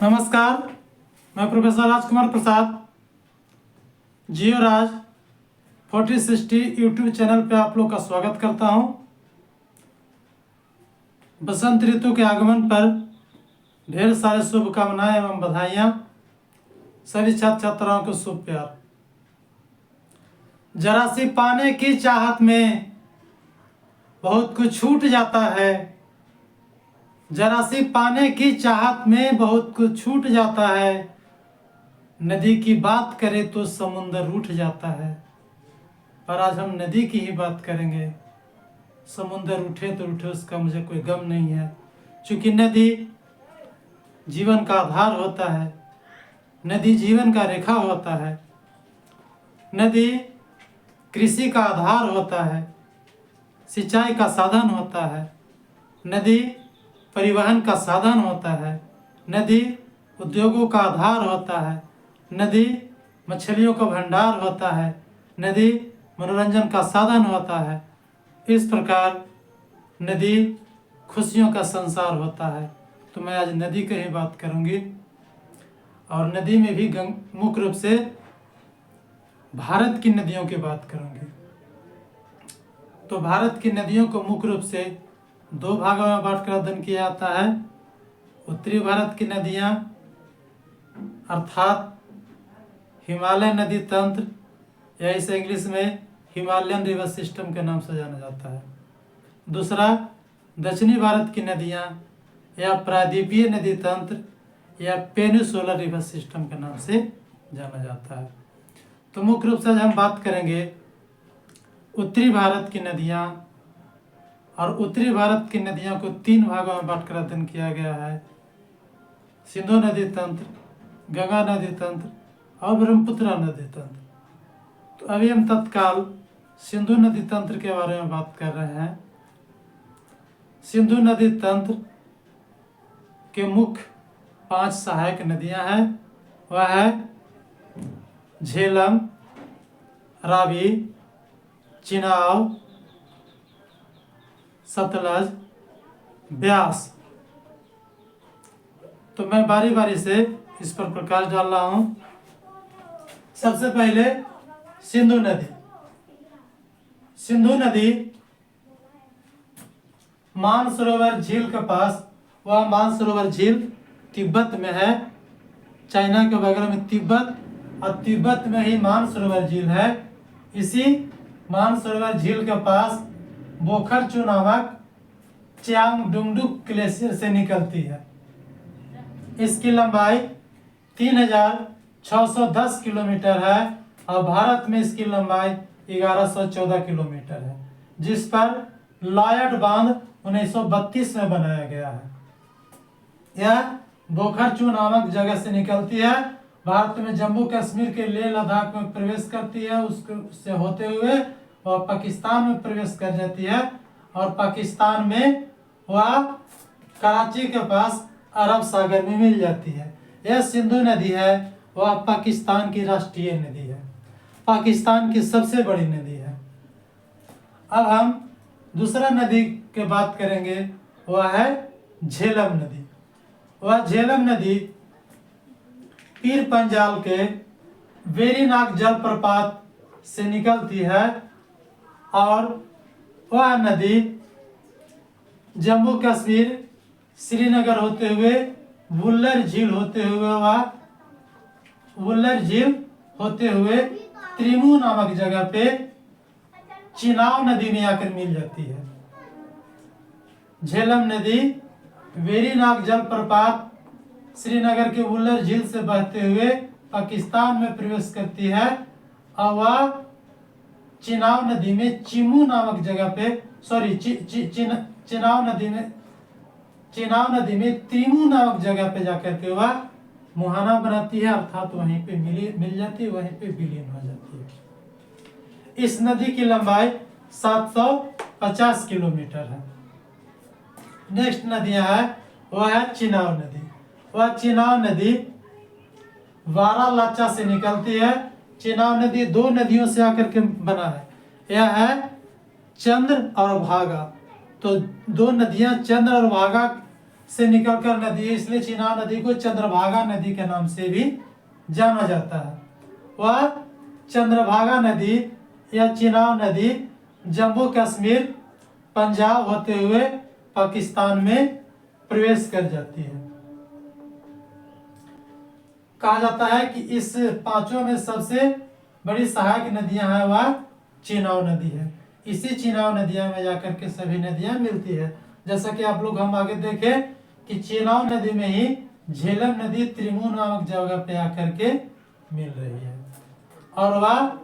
नमस्कार, मैं प्रोफेसर राजकुमार प्रसाद जियो राज 4060 YouTube channel पे आप लोग का स्वागत करता हूं। बसंत ऋतु के आगमन पर ढेर सारे शुभकामनाएं एवं बधाइयाँ सभी छात्र छात्राओं को शुभ प्यार। जरा सी पाने की चाहत में बहुत कुछ छूट जाता है, जरा सी पाने की चाहत में बहुत कुछ छूट जाता है। नदी की बात करें तो समुंदर रूठ जाता है, पर आज हम नदी की ही बात करेंगे। समुंदर उठे तो उठे, उसका मुझे कोई गम नहीं है, क्योंकि नदी जीवन का आधार होता है, नदी जीवन का रेखा होता है, नदी कृषि का आधार होता है, सिंचाई का साधन होता है, नदी परिवहन का साधन होता है, नदी उद्योगों का आधार होता है, नदी मछलियों का भंडार होता है, नदी मनोरंजन का साधन होता है। इस प्रकार नदी खुशियों का संसार होता है। तो मैं आज नदी की ही बात करूंगी, और नदी में भी मुख्य रूप से भारत की नदियों की बात करूंगी। तो भारत की नदियों को मुख्य रूप से दो भागों में बांट कर अध्ययन किया जाता है। उत्तरी भारत की नदियाँ अर्थात हिमालय नदी तंत्र, या इसे इंग्लिश में हिमालयन रिवर सिस्टम के नाम से जाना जाता है। दूसरा दक्षिणी भारत की नदियाँ या प्रायद्वीपीय नदी तंत्र या पेनिसुलर रिवर सिस्टम के नाम से जाना जाता है। तो मुख्य रूप से आज हम बात करेंगे उत्तरी भारत की नदियाँ, और उत्तरी भारत की नदियों को तीन भागों में बांटकर अध्ययन किया गया है: सिंधु नदी तंत्र, गंगा नदी तंत्र और ब्रह्मपुत्र नदी तंत्र। तो अभी हम तत्काल सिंधु नदी तंत्र के बारे में बात कर रहे हैं। सिंधु नदी तंत्र के मुख्य 5 सहायक नदियां हैं। वह है झेलम, रावी, चिनाब, सतलज, ब्यास। तो मैं बारी बारी से इस पर प्रकाश डाल रहा हूं। सबसे पहले सिंधु नदी। सिंधु नदी मानसरोवर झील के पास, वह मानसरोवर झील तिब्बत में है, चाइना के बगल में तिब्बत, और तिब्बत में ही मानसरोवर झील है। इसी मानसरोवर झील के पास बोखरचू नामक च्यांगडुंगडुक ग्लेशियर से निकलती है। इसकी लंबाई 3610 किलोमीटर है, और भारत में इसकी लंबाई 1114 किलोमीटर है, जिस पर लॉयड बांध 1932 में बनाया गया है। यह बोखरचू नामक जगह से निकलती है, भारत में जम्मू कश्मीर के लेह लद्दाख में प्रवेश करती है, उससे होते हुए वह पाकिस्तान में प्रवेश कर जाती है, और पाकिस्तान में वह कराची के पास अरब सागर में मिल जाती है। यह सिंधु नदी है, वह पाकिस्तान की राष्ट्रीय नदी है, पाकिस्तान की सबसे बड़ी नदी है। अब हम दूसरा नदी की बात करेंगे, वह है झेलम नदी। वह झेलम नदी पीर पंजाल के वेरीनाग जलप्रपात से निकलती है, और वह नदी जम्मू कश्मीर श्रीनगर होते हुए वुल्लर झील होते हुए त्रिमू नामक जगह पे चिनाब नदी में आकर मिल जाती है। झेलम नदी वेरीनाग जलप्रपात श्रीनगर के वुल्लर झील से बहते हुए पाकिस्तान में प्रवेश करती है, और वह चिनाब नदी में चिमू नामक जगह पे चिनाब नदी में त्रिमू नामक जगह पे जाकर के वह मुहाना बनाती है, अर्थात वहीं पे मिल जाती है, वहीं पे विलीन हो जाती है। इस नदी की लंबाई 750 किलोमीटर है। नेक्स्ट नदियां है, वह है चिनाब नदी। वह चिनाब नदी वारालाचा से निकलती है। चिनाब नदी 2 नदियों से आकर के बना है। यह है चंद्र और भागा। तो 2 नदियां चंद्र और भागा से निकलकर नदी है, इसलिए चिनाब नदी को चंद्रभागा नदी के नाम से भी जाना जाता है। वह चंद्रभागा नदी या चिनाब नदी जम्मू कश्मीर पंजाब होते हुए पाकिस्तान में प्रवेश कर जाती है। कहा जाता है कि इस पांचों में सबसे बड़ी सहायक नदियां हैं वह चिनाब नदी है। इसी चिनाब नदियां में जाकर के सभी नदियां मिलती है। जैसा कि आप लोग हम आगे देखें कि चिनाब नदी में ही झेलम नदी त्रिमू नामक जगह पे आकर के मिल रही है, और वह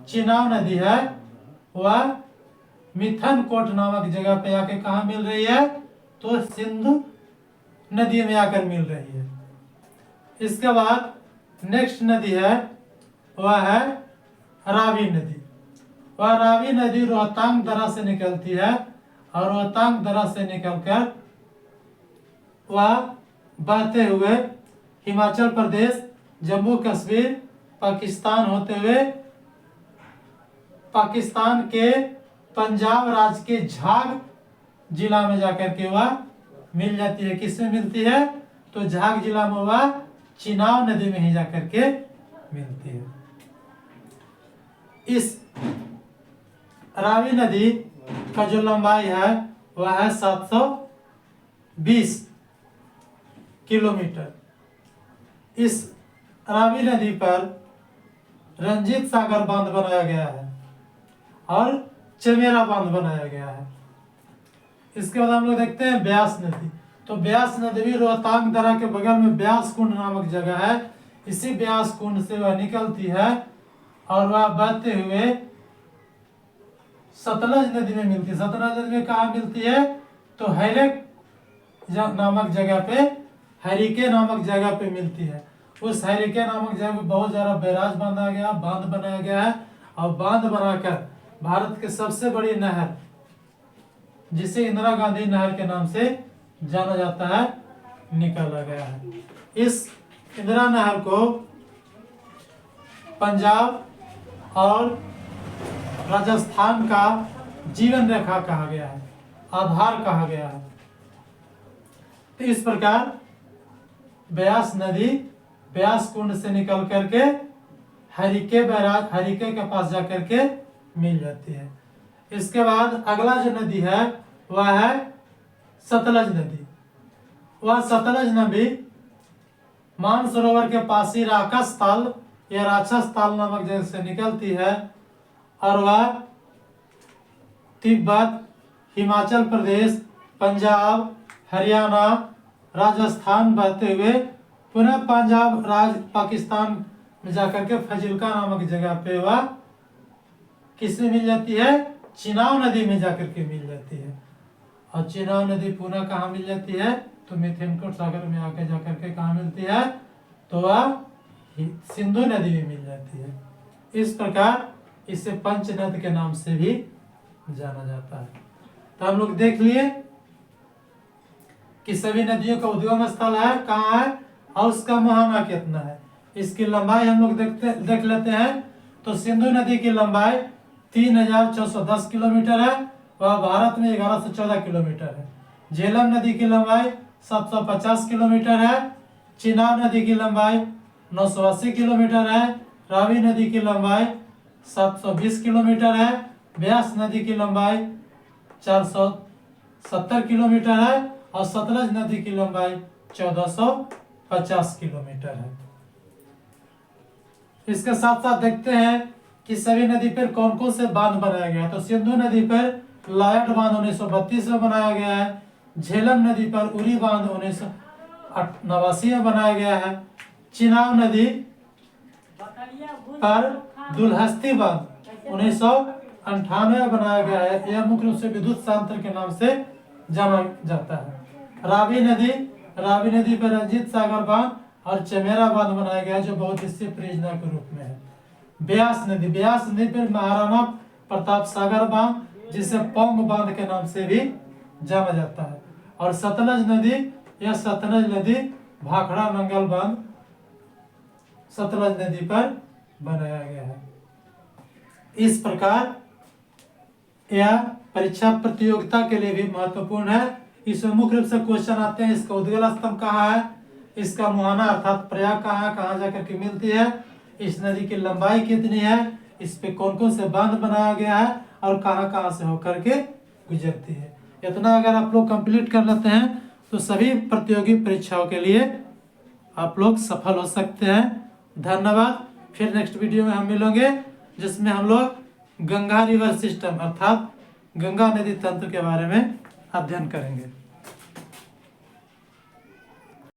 चिनाब नदी है वह मिथनकोट नामक जगह पे आके कहा मिल रही है, तो सिंधु नदी में आकर मिल रही है। इसके बाद नेक्स्ट नदी है वह है रावी नदी। वह रावी नदी रोहतांग दर्रा से निकलती है, और रोहतांग दर्रा से निकलकर वह बहते हुए हिमाचल प्रदेश, जम्मू कश्मीर, पाकिस्तान होते हुए पाकिस्तान के पंजाब राज्य के झाग जिला में जाकर के वह मिल जाती है। किसमें मिलती है? तो झाग जिला में वह चिनाब नदी में ही जाकर के मिलती है। इस रावी नदी का जो लंबाई है वह है 720 किलोमीटर। इस रावी नदी पर रंजीत सागर बांध बनाया गया है और चमेरा बांध बनाया गया है। इसके बाद हम लोग देखते हैं ब्यास नदी। तो ब्यास नदी भी रोहतांग दर्रा के बगल में ब्यास कुंड नामक जगह है। इसी ब्यास कुंड से वह निकलती है और वह बहते हुए सतलज नदी में मिलती है। सतलज नदी में कहाँ मिलती है? तो हैरेक नामक जगह पे, हरिके नामक जगह पे मिलती है। उस हरिके नामक जगह पे बहुत ज्यादा बैराज बांधा गया, बांध बनाया गया है, और बांध बनाकर भारत के सबसे बड़ी नहर, जिसे इंदिरा गांधी नहर के नाम से जाना जाता है, निकाला गया है। इस इंदिरा नहर को पंजाब और राजस्थान का जीवन रेखा कहा गया है, आधार कहा गया है। तो इस प्रकार ब्यास नदी ब्यास कुंड से निकल करके हरिके बैराज, हरिके के पास जाकर के मिल जाती है। इसके बाद अगला जो नदी है वह है सतलज नदी। वह सतलज नदी मानसरोवर के पास ही राकस ताल या राक्षस ताल नामक जगह से निकलती है, और वह तिब्बत, हिमाचल प्रदेश, पंजाब, हरियाणा, राजस्थान बहते हुए पुनः पंजाब राज्य पाकिस्तान में जाकर के फजिल्का नामक जगह पे वह किसमें मिल जाती है? चिनाब नदी में जाकर के मिल जाती है। और चिनाब नदी पुनः कहाँ मिल जाती है? तो मिथिनकोट सागर में आकर जाकर के कहाँ मिलती है? तो वह सिंधु नदी में मिल जाती है। इस प्रकार इसे पंचनद के नाम से भी जाना जाता है। तो हम लोग देख लिए कि सभी नदियों का उद्गम स्थल है कहाँ है और उसका मुहाना कितना है। इसकी लंबाई हम लोग देख लेते हैं। तो सिंधु नदी की लंबाई 3610 किलोमीटर है, वह भारत में 1114 किलोमीटर है। झेलम नदी की लंबाई 750 किलोमीटर है। चिनाब नदी की लंबाई 980 किलोमीटर है। रावी नदी की लंबाई 720 किलोमीटर है। ब्यास नदी की लंबाई 470 किलोमीटर है और सतलज नदी की लंबाई 1450 किलोमीटर है। इसके साथ साथ देखते हैं कि सभी नदी पर कौन कौन से बांध बनाया गया है। तो सिंधु नदी पर लायड बांध 1932 में बनाया गया है। झेलम नदी पर उरी बांध 1989 में बनाया गया है। चिनाब नदी पर दुलहस्ती बांध 1998 में बनाया गया है। यह मुख्य रूप से विद्युत सांत्र के नाम से जाना जाता है। रावी नदी पर रंजीत सागर बांध और चमेरा बांध बनाया गया है, जो बहुत ही परियोजना के रूप में है। ब्यास नदी पर महाराणा प्रताप सागर बांध, जिसे पोंग बांध के नाम से भी जाना जाता है। और सतलज नदी भाखड़ा नंगल बांध सतलज नदी पर बनाया गया है। इस प्रकार यह परीक्षा प्रतियोगिता के लिए भी महत्वपूर्ण है। इसमें मुख्य रूप से क्वेश्चन आते हैं, इसका उद्गल स्तंभ कहाँ है, इसका मुहाना अर्थात प्रयाग कहाँ है, कहाँ जाकर के मिलती है, इस नदी की लंबाई कितनी है, इस पे कौन कौन से बांध बनाया गया है और कहाँ कहाँ से होकर के गुजरती है। इतना अगर आप लोग कंप्लीट कर लेते हैं तो सभी प्रतियोगी परीक्षाओं के लिए आप लोग सफल हो सकते हैं। धन्यवाद। फिर नेक्स्ट वीडियो में हम मिलेंगे जिसमें हम लोग गंगा रिवर सिस्टम अर्थात गंगा नदी तंत्र के बारे में अध्ययन करेंगे।